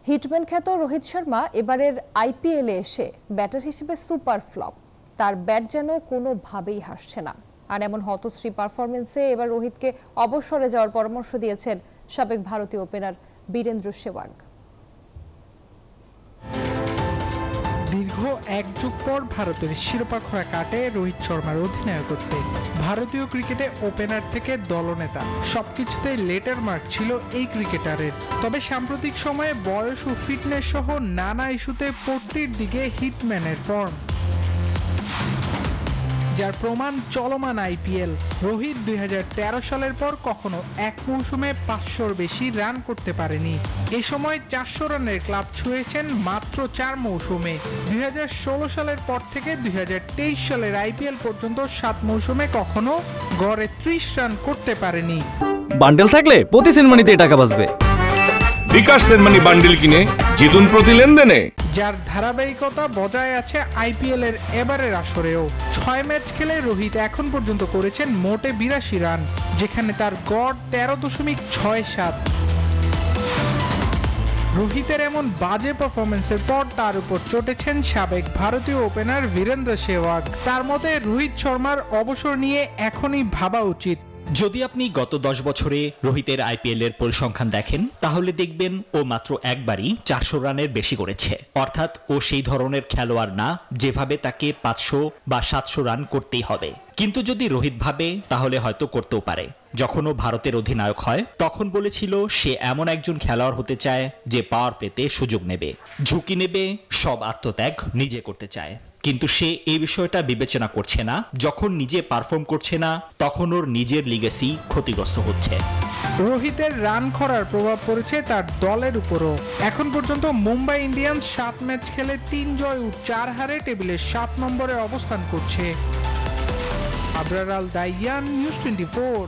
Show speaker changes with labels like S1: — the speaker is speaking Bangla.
S1: হিটম্যান খ্যাত রোহিত শর্মা এবারের আইপিএলে এসে ব্যাটার হিসেবে সুপার ফ্লপ। তার ব্যাট যেন কোনোভাবেই হাসছে না। আর এমন হতশ্রী পারফরমেন্সে এবার রোহিতকে অবসরে যাওয়ার পরামর্শ দিয়েছেন সাবেক ভারতীয় ওপেনার বীরেন্দ্র সেহবাগ।
S2: দীর্ঘ এক যুগ পর ভারতের শিরোপা খরা কাটে রোহিত শর্মার অধিনায়কত্বে। ভারতীয় ক্রিকেটে ওপেনার থেকে দলনেতা সবকিছুতেই লেটার মার্ক ছিল এই ক্রিকেটারের। তবে সাম্প্রতিক সময়ে বয়স ও ফিটনেস সহ নানা ইস্যুতে পড়তির দিকে হিটম্যানের ফর্ম, যার প্রমাণ চলমান আইপিএল। রোহিত 2013 সালের পর কখনো এক মৌসুমে 500-র বেশি রান করতে পারেনি। এ সময় 400 রানের ক্লাব ছুঁয়েছেন মাত্র 4 মৌসুমে। 2016 সালের পর থেকে 2023 সালের আইপিএল পর্যন্ত 7 মৌসুমে কখনো গড়ে 30 রান করতে পারেনি।
S3: বান্ডেল থাকলে প্রতি সেনমানিতে টাকা বাঁচবে।
S4: বিকাশ সেনমানি বান্ডেল কিনে জিতুন প্রতি লেনদেনে।
S2: যার ধারাবাহিকতা বজায় আছে আইপিএল এর এবারের আসরেও। 6 ম্যাচ খেলে রোহিত এখন পর্যন্ত করেছেন মোটে 82 রান, যেখানে তার গড় 13.67। রোহিতের এমন বাজে পারফরমেন্সের পর তার উপর চটেছেন সাবেক ভারতীয় ওপেনার বীরেন্দ্র সেহবাগ। তার মতে রোহিত শর্মার অবসর নিয়ে এখনই ভাবা উচিত।
S5: যদি আপনি গত 10 বছরে রোহিতের আইপিএল এর পরিসংখ্যান দেখেন, তাহলে দেখবেন ও মাত্র একবারই 400 রানের বেশি করেছে। অর্থাৎ ও সেই ধরনের খেলোয়াড় না যেভাবে তাকে 500 বা 700 রান করতেই হবে। কিন্তু যদি রোহিত ভাবে তাহলে হয়তো করতেও পারে। যখন ও ভারতের অধিনায়ক হয় তখন বলেছিল সে এমন একজন খেলোয়াড় হতে চায় যে পাওয়ার প্লেতে সুযোগ নেবে, ঝুঁকি নেবে, সব আত্মত্যাগ নিজে করতে চায়। কিন্তু সে এই বিষয়টা বিবেচনা করছে না। যখন নিজে পারফর্ম করছে না তখন ওর নিজের লিগেসি ক্ষতিগ্রস্ত হচ্ছে।
S2: রোহিতের রান খরার প্রভাব পড়েছে তার দলের উপরও। এখন পর্যন্ত মুম্বাই ইন্ডিয়ান্স 7 ম্যাচ খেলে 3 জয় ও 4 হারে টেবিলের 7 নম্বরে অবস্থান করছে। আবরার আল দাইয়ান, নিউজ 24।